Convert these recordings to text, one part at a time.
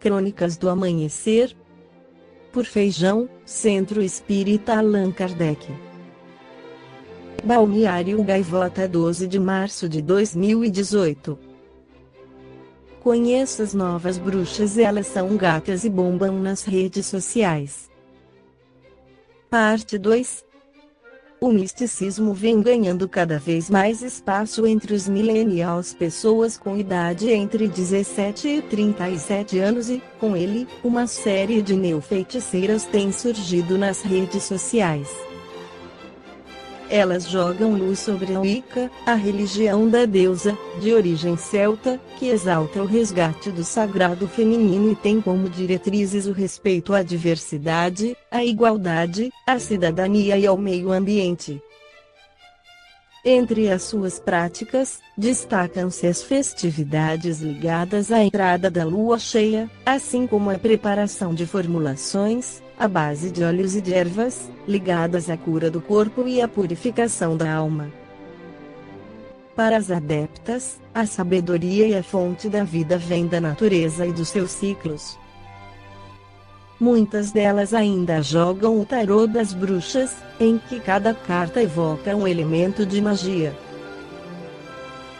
Crônicas do Amanhecer, por Feijão, Centro Espírita Allan Kardec. Balneário Gaivota, 12 de março de 2018. Conheça as novas bruxas, elas são gatas e bombam nas redes sociais. Parte 2. O misticismo vem ganhando cada vez mais espaço entre os millennials, pessoas com idade entre 17 e 37 anos, e, com ele, uma série de neofeiticeiras tem surgido nas redes sociais. Elas jogam luz sobre a Wicca, a religião da deusa, de origem celta, que exalta o resgate do sagrado feminino e tem como diretrizes o respeito à diversidade, à igualdade, à cidadania e ao meio ambiente. Entre as suas práticas, destacam-se as festividades ligadas à entrada da lua cheia, assim como a preparação de formulações, à base de óleos e de ervas, ligadas à cura do corpo e à purificação da alma. Para as adeptas, a sabedoria e a fonte da vida vem da natureza e dos seus ciclos. Muitas delas ainda jogam o tarô das bruxas, em que cada carta evoca um elemento de magia.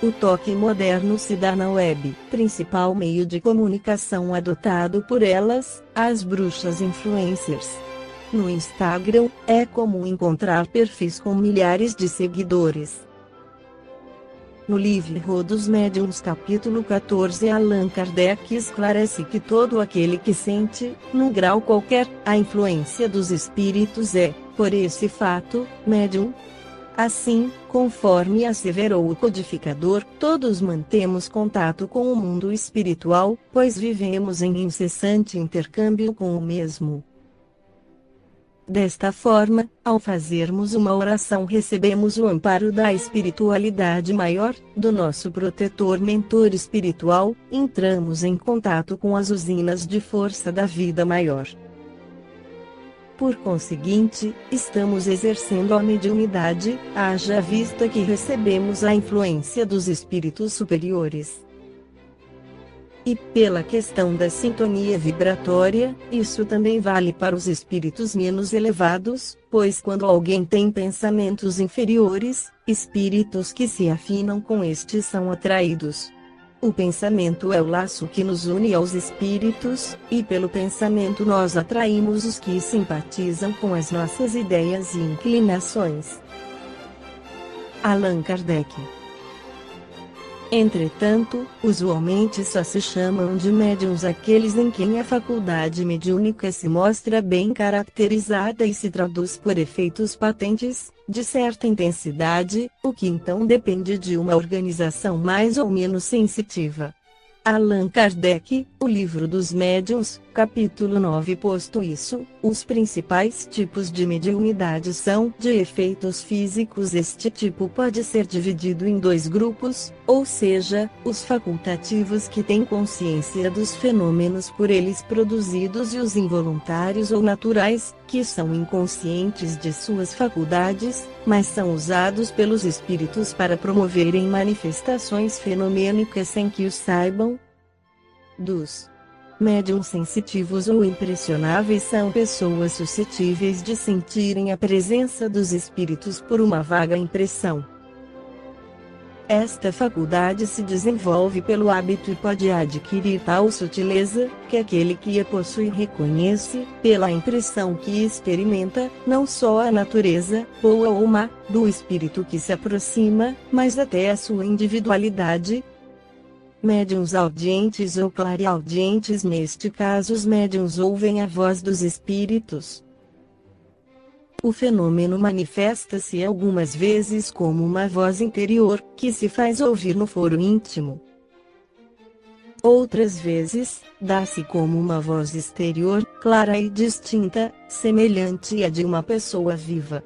O toque moderno se dá na web, principal meio de comunicação adotado por elas, as bruxas influencers. No Instagram, é comum encontrar perfis com milhares de seguidores. No livro dos Médiuns, capítulo 14, Allan Kardec esclarece que todo aquele que sente, num grau qualquer, a influência dos espíritos é, por esse fato, médium. Assim, conforme asseverou o codificador, todos mantemos contato com o mundo espiritual, pois vivemos em incessante intercâmbio com o mesmo. Desta forma, ao fazermos uma oração, recebemos o amparo da espiritualidade maior, do nosso protetor mentor espiritual, entramos em contato com as usinas de força da vida maior. Por conseguinte, estamos exercendo a mediunidade, haja vista que recebemos a influência dos espíritos superiores. E pela questão da sintonia vibratória, isso também vale para os espíritos menos elevados, pois quando alguém tem pensamentos inferiores, espíritos que se afinam com estes são atraídos. O pensamento é o laço que nos une aos espíritos, e pelo pensamento nós atraímos os que simpatizam com as nossas ideias e inclinações. Allan Kardec. Entretanto, usualmente só se chamam de médiuns aqueles em quem a faculdade mediúnica se mostra bem caracterizada e se traduz por efeitos patentes, de certa intensidade, o que então depende de uma organização mais ou menos sensitiva. Allan Kardec, O Livro dos Médiuns, capítulo 9. Posto isso, os principais tipos de mediunidade são de efeitos físicos. Este tipo pode ser dividido em dois grupos, ou seja, os facultativos que têm consciência dos fenômenos por eles produzidos e os involuntários ou naturais, que são inconscientes de suas faculdades, mas são usados pelos espíritos para promoverem manifestações fenomênicas sem que os saibam. Dos médiuns sensitivos ou impressionáveis são pessoas suscetíveis de sentirem a presença dos espíritos por uma vaga impressão. Esta faculdade se desenvolve pelo hábito e pode adquirir tal sutileza, que aquele que a possui reconhece, pela impressão que experimenta, não só a natureza, boa ou má, do espírito que se aproxima, mas até a sua individualidade. Médiuns audientes ou clareaudientes. Neste caso, os médiuns ouvem a voz dos espíritos. O fenômeno manifesta-se algumas vezes como uma voz interior, que se faz ouvir no foro íntimo. Outras vezes, dá-se como uma voz exterior, clara e distinta, semelhante à de uma pessoa viva.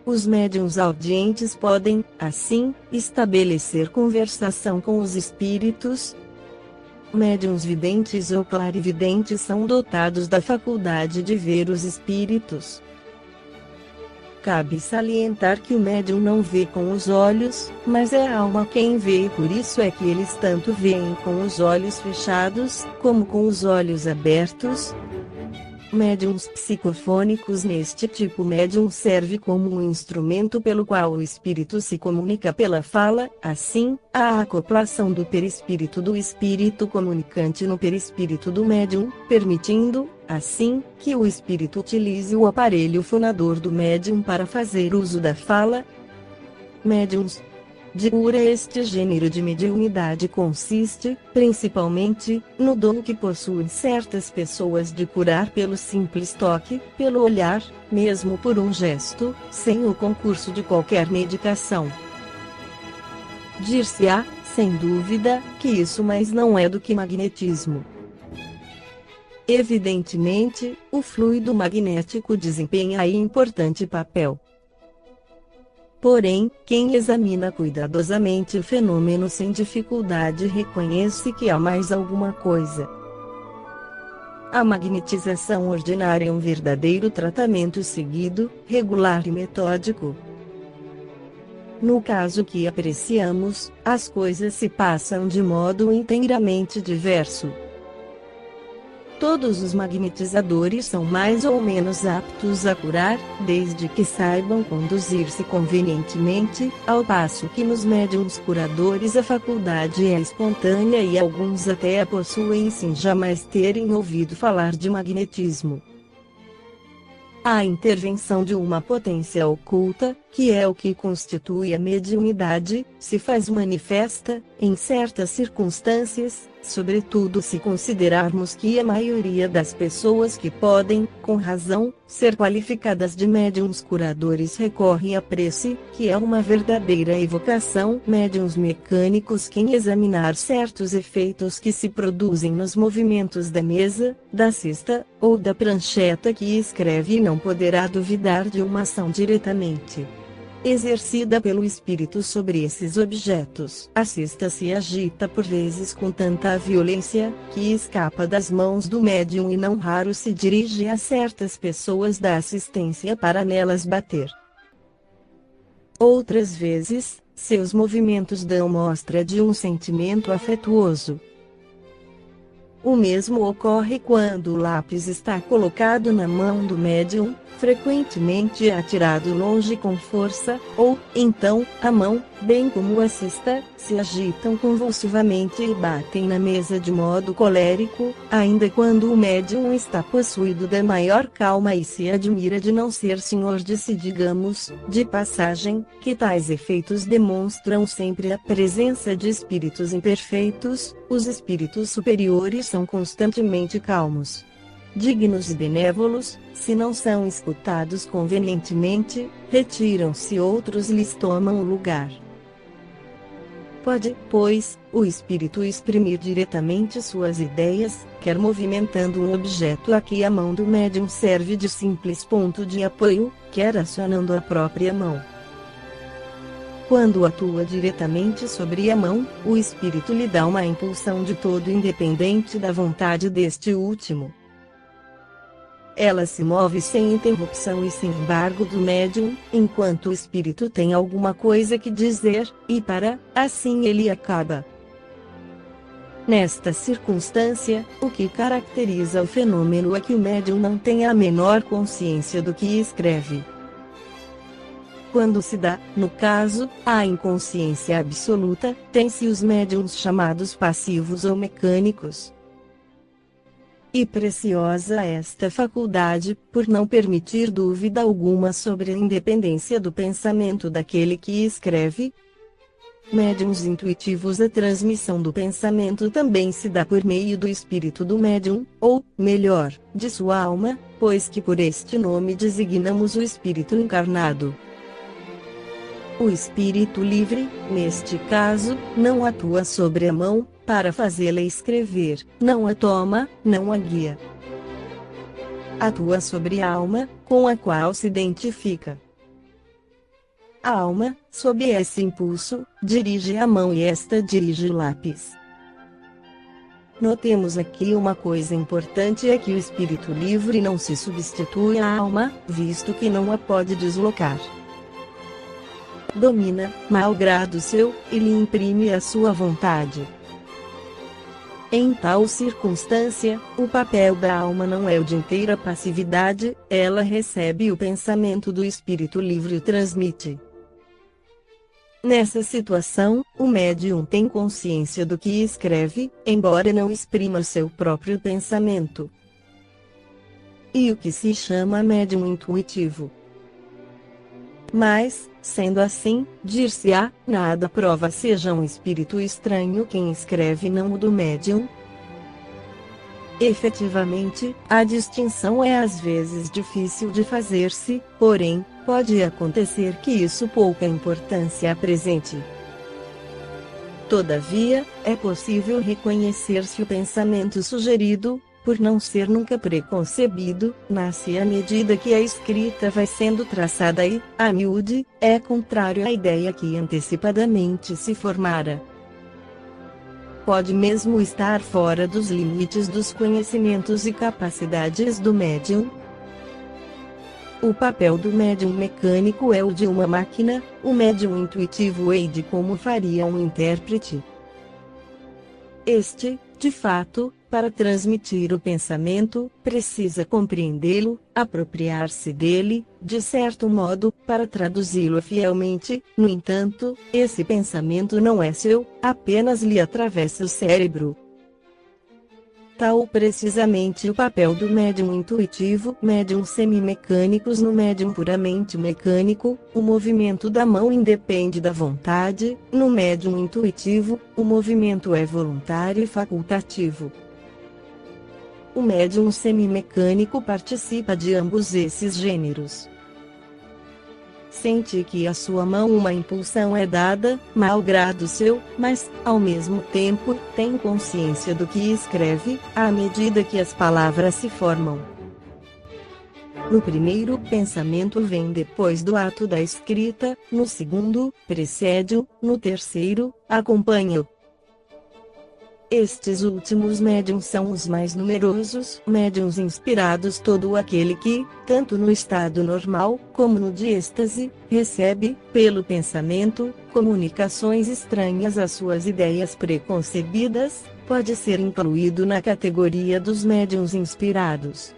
Os médiuns audientes podem, assim, estabelecer conversação com os espíritos. Médiuns videntes ou clarividentes são dotados da faculdade de ver os espíritos. Cabe salientar que o médium não vê com os olhos, mas é a alma quem vê, e por isso é que eles tanto veem com os olhos fechados, como com os olhos abertos. Médiuns psicofônicos. Neste tipo, médium serve como um instrumento pelo qual o espírito se comunica pela fala. Assim, a acoplação do perispírito do espírito comunicante no perispírito do médium, permitindo, assim, que o espírito utilize o aparelho fonador do médium para fazer uso da fala. Médiuns de cura. Este gênero de mediunidade consiste, principalmente, no dom que possuem certas pessoas de curar pelo simples toque, pelo olhar, mesmo por um gesto, sem o concurso de qualquer medicação. Dir-se-á, sem dúvida, que isso mais não é do que magnetismo. Evidentemente, o fluido magnético desempenha aí importante papel. Porém, quem examina cuidadosamente o fenômeno sem dificuldade reconhece que há mais alguma coisa. A magnetização ordinária é um verdadeiro tratamento seguido, regular e metódico. No caso que apreciamos, as coisas se passam de modo inteiramente diverso. Todos os magnetizadores são mais ou menos aptos a curar, desde que saibam conduzir-se convenientemente, ao passo que nos médiuns curadores a faculdade é espontânea e alguns até a possuem sem jamais terem ouvido falar de magnetismo. A intervenção de uma potência oculta, que é o que constitui a mediunidade, se faz manifesta, em certas circunstâncias, sobretudo se considerarmos que a maioria das pessoas que podem, com razão, ser qualificadas de médiuns curadores recorre à prece, que é uma verdadeira evocação. Médiuns mecânicos. Quem examinar certos efeitos que se produzem nos movimentos da mesa, da cesta, ou da prancheta que escreve não poderá duvidar de uma ação diretamente exercida pelo espírito sobre esses objetos. A cesta se agita por vezes com tanta violência, que escapa das mãos do médium e não raro se dirige a certas pessoas da assistência para nelas bater. Outras vezes, seus movimentos dão mostra de um sentimento afetuoso. O mesmo ocorre quando o lápis está colocado na mão do médium, frequentemente é atirado longe com força, ou, então, a mão, bem como a cesta, se agitam convulsivamente e batem na mesa de modo colérico, ainda quando o médium está possuído da maior calma e se admira de não ser senhor de si. Digamos, de passagem, que tais efeitos demonstram sempre a presença de espíritos imperfeitos. Os espíritos superiores são constantemente calmos, dignos e benévolos. Se não são escutados convenientemente, retiram-se, outros lhes tomam o lugar. Pode, pois, o espírito exprimir diretamente suas ideias, quer movimentando um objeto a que a mão do médium serve de simples ponto de apoio, quer acionando a própria mão. Quando atua diretamente sobre a mão, o espírito lhe dá uma impulsão de todo independente da vontade deste último. Ela se move sem interrupção e sem embargo do médium, enquanto o espírito tem alguma coisa que dizer, e assim ele acaba. Nesta circunstância, o que caracteriza o fenômeno é que o médium não tem a menor consciência do que escreve. Quando se dá, no caso, a inconsciência absoluta, tem-se os médiuns chamados passivos ou mecânicos. E preciosa esta faculdade, por não permitir dúvida alguma sobre a independência do pensamento daquele que escreve. Médiuns intuitivos. A transmissão do pensamento também se dá por meio do espírito do médium, ou, melhor, de sua alma, pois que por este nome designamos o espírito encarnado. O espírito livre, neste caso, não atua sobre a mão, para fazê-la escrever, não a toma, não a guia. Atua sobre a alma, com a qual se identifica. A alma, sob esse impulso, dirige a mão e esta dirige o lápis. Notemos aqui uma coisa importante: é que o espírito livre não se substitui à alma, visto que não a pode deslocar. Domina, malgrado seu, e lhe imprime a sua vontade. Em tal circunstância, o papel da alma não é o de inteira passividade, ela recebe o pensamento do espírito livre e o transmite. Nessa situação, o médium tem consciência do que escreve, embora não exprima seu próprio pensamento. E o que se chama médium intuitivo. Mas, sendo assim, dir-se-á, nada prova seja um espírito estranho quem escreve não o do médium. Efetivamente, a distinção é às vezes difícil de fazer-se, porém, pode acontecer que isso pouca importância apresente. Todavia, é possível reconhecer se o pensamento sugerido, por não ser nunca preconcebido, nasce à medida que a escrita vai sendo traçada e, a miúde, é contrário à ideia que antecipadamente se formara. Pode mesmo estar fora dos limites dos conhecimentos e capacidades do médium. O papel do médium mecânico é o de uma máquina, o médium intuitivo é de como faria um intérprete. Este, de fato, para transmitir o pensamento, precisa compreendê-lo, apropriar-se dele, de certo modo, para traduzi-lo fielmente. No entanto, esse pensamento não é seu, apenas lhe atravessa o cérebro. Tal precisamente o papel do médium intuitivo, médium semimecânicos. No médium puramente mecânico, o movimento da mão independe da vontade; no médium intuitivo, o movimento é voluntário e facultativo. O médium semimecânico participa de ambos esses gêneros. Sente que à sua mão uma impulsão é dada, malgrado seu, mas, ao mesmo tempo, tem consciência do que escreve, à medida que as palavras se formam. No primeiro, o pensamento vem depois do ato da escrita; no segundo, precede-o; no terceiro, acompanha-o. Estes últimos médiuns são os mais numerosos, médiuns inspirados todo aquele que, tanto no estado normal, como no de êxtase, recebe, pelo pensamento, comunicações estranhas às suas ideias preconcebidas, pode ser incluído na categoria dos médiuns inspirados.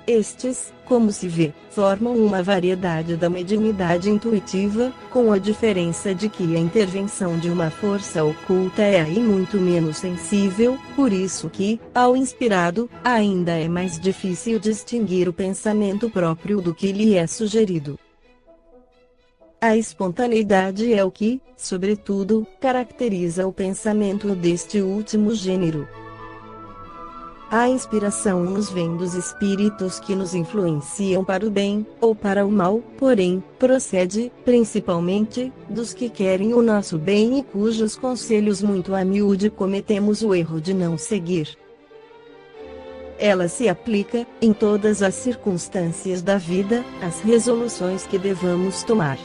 Estes, como se vê, formam uma variedade da mediunidade intuitiva, com a diferença de que a intervenção de uma força oculta é aí muito menos sensível, por isso que, ao inspirado, ainda é mais difícil distinguir o pensamento próprio do que lhe é sugerido. A espontaneidade é o que, sobretudo, caracteriza o pensamento deste último gênero. A inspiração nos vem dos espíritos que nos influenciam para o bem, ou para o mal, porém, procede, principalmente, dos que querem o nosso bem e cujos conselhos muito a miúde cometemos o erro de não seguir. Ela se aplica, em todas as circunstâncias da vida, às resoluções que devamos tomar.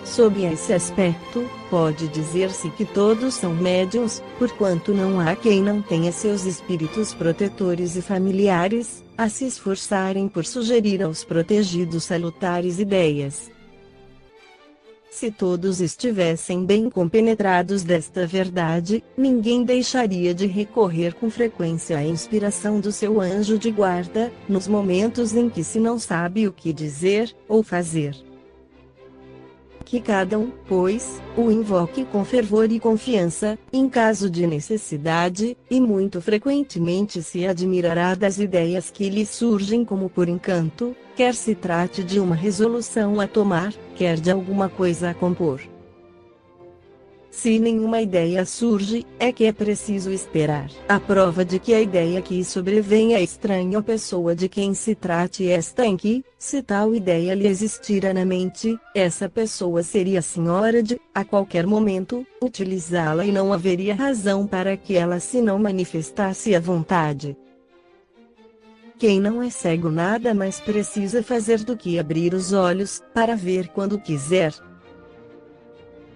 Sob esse aspecto, pode dizer-se que todos são médiuns, porquanto não há quem não tenha seus espíritos protetores e familiares, a se esforçarem por sugerir aos protegidos salutares ideias. Se todos estivessem bem compenetrados desta verdade, ninguém deixaria de recorrer com frequência à inspiração do seu anjo de guarda, nos momentos em que se não sabe o que dizer, ou fazer. Que cada um, pois, o invoque com fervor e confiança, em caso de necessidade, e muito frequentemente se admirará das ideias que lhe surgem como por encanto, quer se trate de uma resolução a tomar, quer de alguma coisa a compor. Se nenhuma ideia surge, é que é preciso esperar. A prova de que a ideia que sobrevém é estranha à pessoa de quem se trate esta em que, se tal ideia lhe existira na mente, essa pessoa seria senhora de, a qualquer momento, utilizá-la e não haveria razão para que ela se não manifestasse à vontade. Quem não é cego nada mais precisa fazer do que abrir os olhos, para ver quando quiser.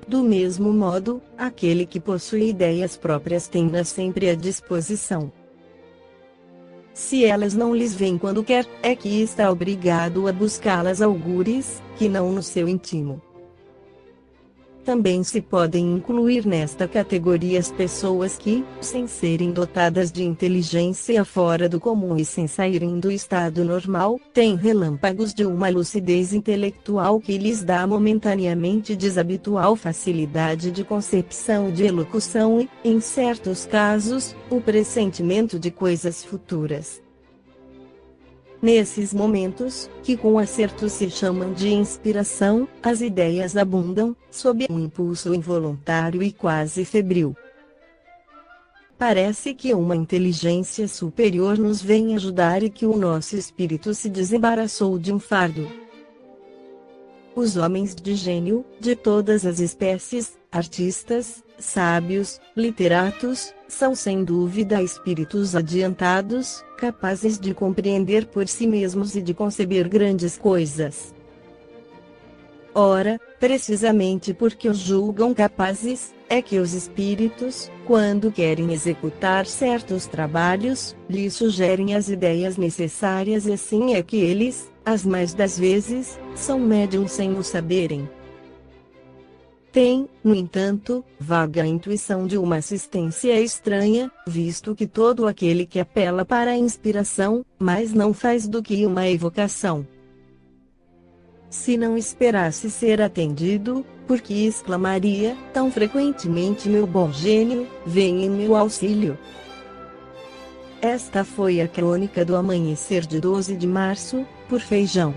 Do mesmo modo, aquele que possui ideias próprias tem-nas sempre à disposição. Se elas não lhes vêm quando quer, é que está obrigado a buscá-las algures, que não no seu íntimo. Também se podem incluir nesta categoria as pessoas que, sem serem dotadas de inteligência fora do comum e sem saírem do estado normal, têm relâmpagos de uma lucidez intelectual que lhes dá momentaneamente desabitual facilidade de concepção e de elocução e, em certos casos, o pressentimento de coisas futuras. Nesses momentos, que com acerto se chamam de inspiração, as ideias abundam, sob um impulso involuntário e quase febril. Parece que uma inteligência superior nos vem ajudar e que o nosso espírito se desembaraçou de um fardo. Os homens de gênio, de todas as espécies, artistas, sábios, literatos, são sem dúvida espíritos adiantados, capazes de compreender por si mesmos e de conceber grandes coisas. Ora, precisamente porque os julgam capazes, é que os espíritos, quando querem executar certos trabalhos, lhes sugerem as ideias necessárias e assim é que eles, as mais das vezes, são médiuns sem o saberem. Tem, no entanto, vaga intuição de uma assistência estranha, visto que todo aquele que apela para a inspiração, mais não faz do que uma evocação. Se não esperasse ser atendido, por que exclamaria, tão frequentemente: meu bom gênio, vem em meu auxílio? Esta foi a crônica do amanhecer de 12 de março, por Feijão.